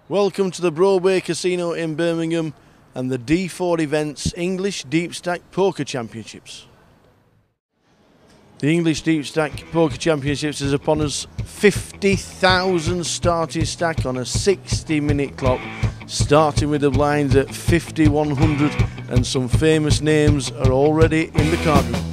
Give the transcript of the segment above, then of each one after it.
Welcome to the Broadway Casino in Birmingham and the D4 Events English Deepstack Poker Championships. The English Deepstack Poker Championships is upon us. 50,000 starting stack on a 60-minute clock, starting with the blinds at 5,100, and some famous names are already in the card room.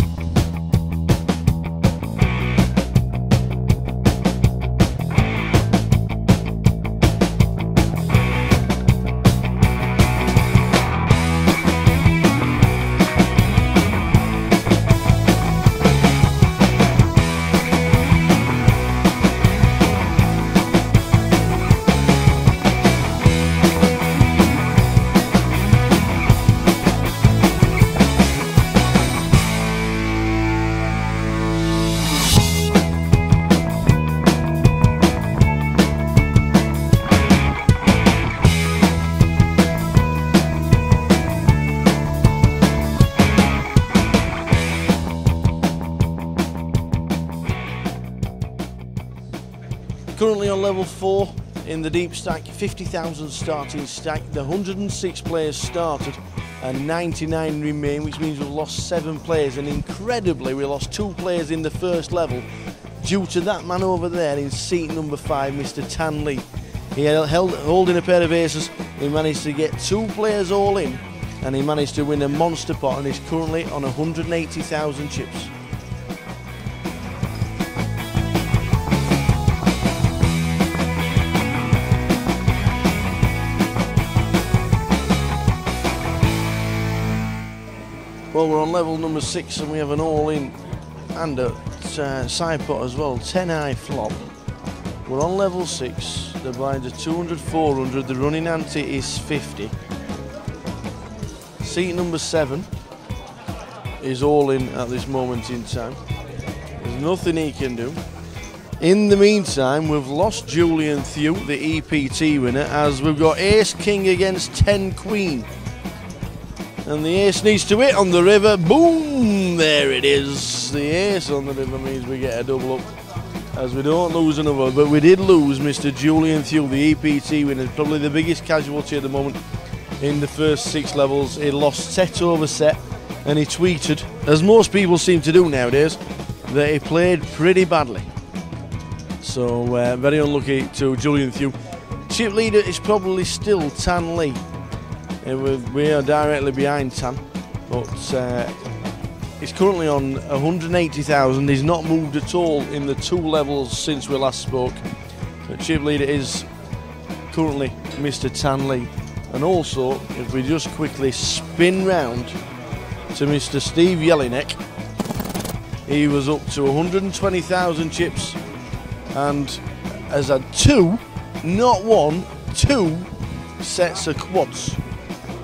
Currently on level 4 in the Deepstack, 50,000 starting stack. The 106 players started and 99 remain, which means we've lost 7 players, and incredibly we lost 2 players in the first level due to that man over there in seat number 5, Mr. Tan Lee. He holding a pair of aces. He managed to get 2 players all in and he managed to win a monster pot, and is currently on 180,000 chips. Well, we're on level number 6 and we have an all-in and a side pot as well, 10-eye flop. We're on level 6, the blinds are 200, 400, the running ante is 50. Seat number 7 is all in at this moment in time. There's nothing he can do. In the meantime, we've lost Julian Thew, the EPT winner, as we've got Ace King against 10 Queen. And the ace needs to hit on the river. Boom! There it is. The ace on the river means we get a double up, as we don't lose another. But we did lose Mr. Julian Thew, the EPT winner, probably the biggest casualty at the moment in the first 6 levels. He lost set over set, and he tweeted, as most people seem to do nowadays, that he played pretty badly. So very unlucky to Julian Thew. Chip leader is probably still Tan Lee. We are directly behind Tan, but he's currently on 180,000. He's not moved at all in the 2 levels since we last spoke. The chip leader is currently Mr. Tan Lee. And also, if we just quickly spin round to Mr. Steve Jelinek, he was up to 120,000 chips and has had 2, not 1, 2 sets of quads.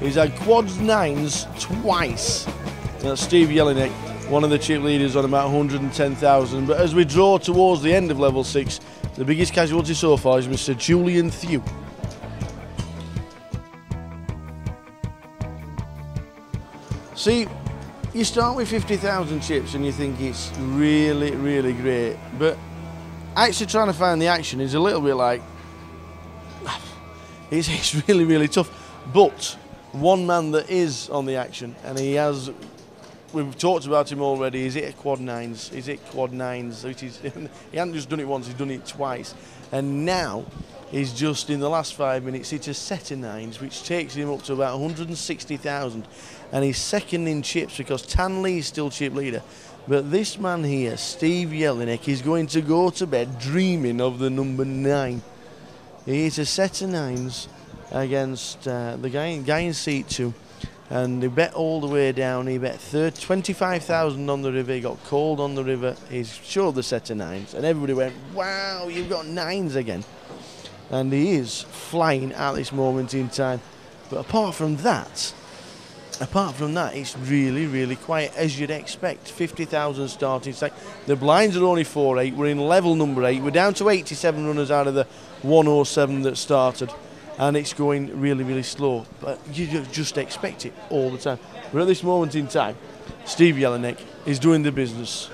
He's had quads 9s twice. That's Steve Jelinek, one of the chip leaders, on about 110,000. But as we draw towards the end of level 6, the biggest casualty so far is Mr. Julian Thew. See, you start with 50,000 chips and you think it's really, really great. But actually trying to find the action is a little bit like, it's really, really tough. But one man that is on the action, and we've talked about him already, he's hit quad 9s, he's hit quad 9s, which is, he hasn't just done it once, he's done it twice. And now, he's just in the last 5 minutes hit a set of 9s, which takes him up to about 160,000. And he's second in chips because Tan Lee is still chip leader. But this man here, Steve Jelinek, is going to go to bed dreaming of the number 9. He hit a set of 9s against the guy in seat 2, and he bet all the way down. He bet 25,000 on the river. He got called on the river. He's showed the set of 9s, and everybody went, wow, you've got 9s again. And he is flying at this moment in time. But apart from that, it's really, really quiet, as you'd expect. 50,000 starting stack. The blinds are only 4-8. We're in level number 8. We're down to 87 runners out of the 107 that started. And it's going really, really slow. But you just expect it all the time. But at this moment in time, Steve Jelinek is doing the business.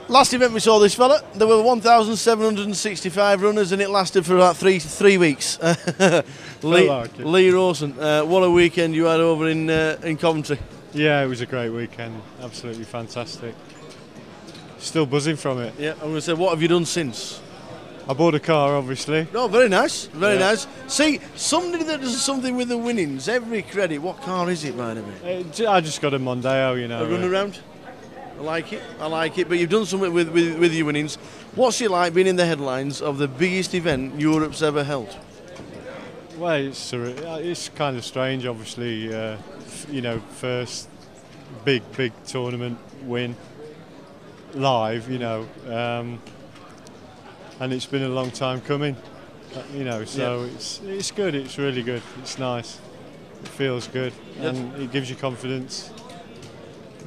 Last event we saw this fella, there were 1,765 runners and it lasted for about three weeks. Lee Rawson, what a weekend you had over in Coventry. Yeah, it was a great weekend, absolutely fantastic. Still buzzing from it. Yeah, I'm going to say, what have you done since? I bought a car, obviously. Oh, very nice, very nice. See, somebody that does something with the winnings, every credit. What car is it, by the way? I just got a Mondeo, you know. A run around? I like it, but you've done something with your winnings. What's it like being in the headlines of the biggest event Europe's ever held? Well, it's kind of strange, obviously, you know, first big tournament win live, you know, and it's been a long time coming, you know, so it's good, it's really good, it's nice, it feels good, and it gives you confidence.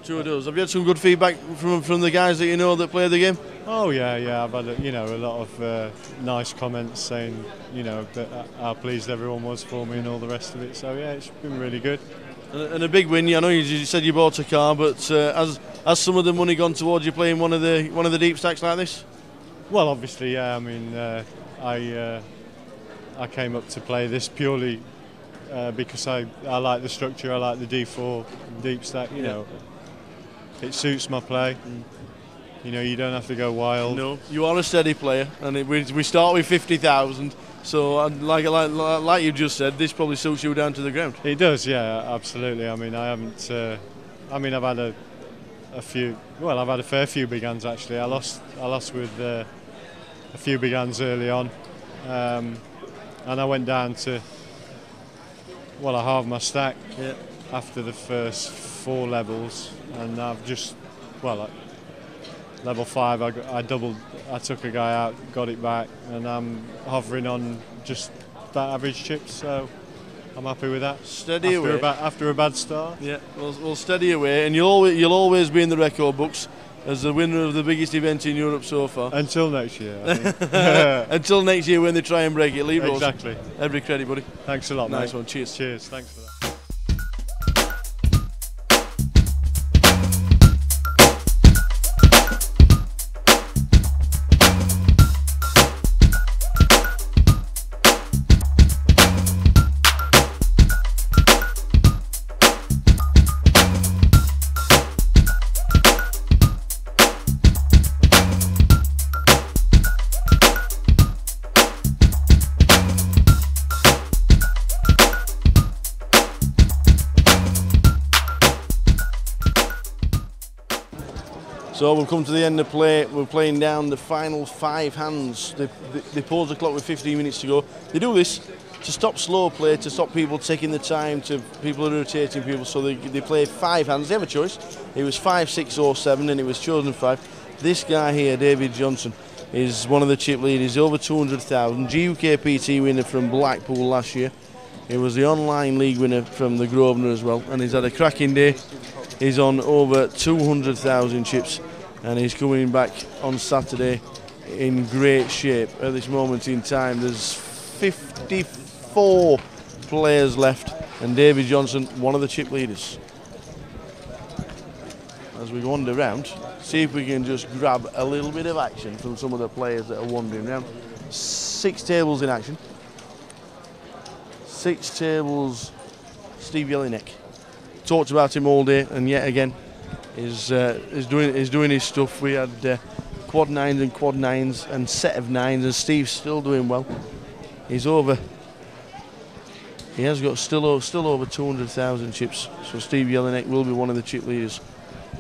Sure it does. Have you had some good feedback from the guys that you know that play the game? Oh yeah, I've had a lot of nice comments saying, you know, that how pleased everyone was for me and all the rest of it. So yeah, it's been really good. And a big win. I know you said you bought a car, but has some of the money gone towards you playing one of the deep stacks like this? Well, obviously, yeah. I mean, I came up to play this purely because I like the structure. I like the D4 deep stack. You know. It suits my play. You know, you don't have to go wild. No, you are a steady player, and we start with 50,000. So, like you just said, this probably suits you down to the ground. It does, yeah, absolutely. I mean, I haven't. I've had a few. Well, I've had a fair few big hands actually. I lost with a few big hands early on, and I went down to. Well, I halved my stack after the first 4 levels. And I've just, well, level 5, I doubled. I took a guy out, got it back, and I'm hovering on just that average chips. So I'm happy with that. Steady away after a bad start. Yeah, we'll steady away, and you'll always be in the record books as the winner of the biggest event in Europe so far. Until next year, I think. Until next year when they try and break it. Lee Rose. Exactly. Every credit, buddy. Thanks a lot, mate. Nice one. Cheers. Cheers. Thanks for that. So we've come to the end of play. We're playing down the final 5 hands. They pause the clock with 15 minutes to go. They do this to stop slow play, to stop people taking the time, to people irritating people. So they play 5 hands. They have a choice. It was 5, 6 or 7 and it was chosen 5. This guy here, David Johnson, is one of the chip leaders, over 200,000. GUKPT winner from Blackpool last year. He was the online league winner from the Grosvenor as well, and he's had a cracking day. He's on over 200,000 chips, and he's coming back on Saturday in great shape. At this moment in time, there's 54 players left, and David Johnson, one of the chip leaders. As we wander around, see if we can just grab a little bit of action from some of the players that are wandering around. 6 tables in action. 6 tables, Steve Jelinek. Talked about him all day, and yet again is doing his stuff. We had quad 9s and quad 9s and set of 9s, and Steve's still doing well. He's over. He has got still over 200,000 chips. So Steve Jelinek will be one of the chip leaders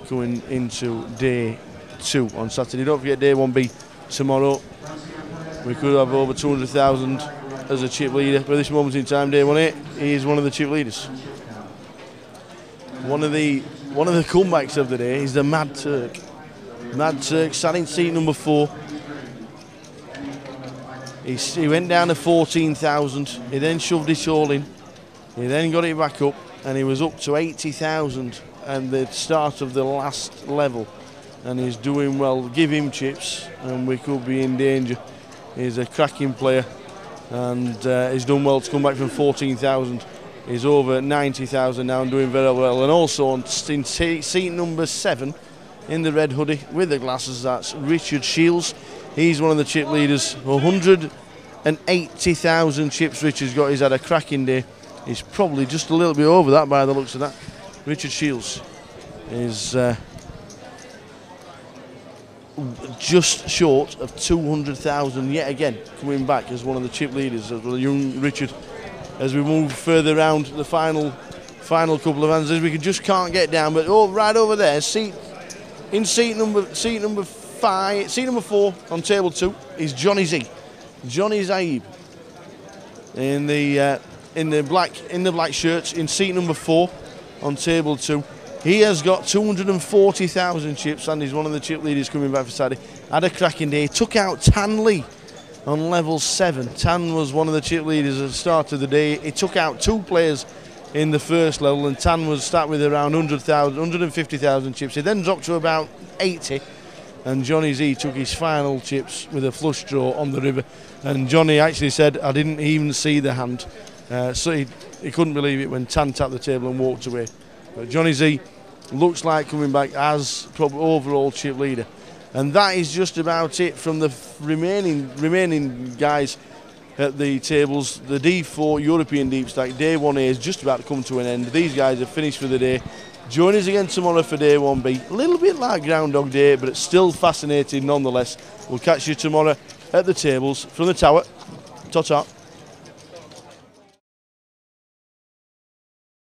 going into day 2 on Saturday. Don't forget day 1B tomorrow. We could have over 200,000 as a chip leader, but at this moment in time, day 1A, he is one of the chip leaders. One of the comebacks of the day is the Mad Turk. Mad Turk sat in seat number 4. He went down to 14,000. He then shoved it all in. He then got it back up, and he was up to 80,000 at the start of the last level. And he's doing well. Give him chips, and we could be in danger. He's a cracking player, and he's done well to come back from 14,000. He's over 90,000 now and doing very well. And also in seat number 7 in the red hoodie with the glasses, that's Richard Shields. He's one of the chip leaders. 180,000 chips Richard's got. He's had a cracking day. He's probably just a little bit over that by the looks of that. Richard Shields is just short of 200,000 yet again, coming back as one of the chip leaders, as well as young Richard. As we move further around the final couple of hands, as we just can't get down, but right over there, seat number 4 on table 2 is Johnny Z, Johnny Zaib, in the black shirts in seat number 4 on table 2. He has got 240,000 chips, and he's one of the chip leaders coming back for Saturday. Had a cracking day. He took out Tan Lee on level 7. Tan was one of the chip leaders at the start of the day. He took out 2 players in the first level, and Tan was start with around 150,000 chips. He then dropped to about 80, and Johnny Z took his final chips with a flush draw on the river. And Johnny actually said, I didn't even see the hand. So he couldn't believe it when Tan tapped the table and walked away. But Johnny Z looks like coming back as probably overall chip leader. And that is just about it from the remaining guys at the tables. The D4 European Deep Stack Day 1A is just about to come to an end. These guys have finished for the day. Join us again tomorrow for Day 1B. A little bit like Groundhog Day, but it's still fascinating nonetheless. We'll catch you tomorrow at the tables from the tower. Ta-ta.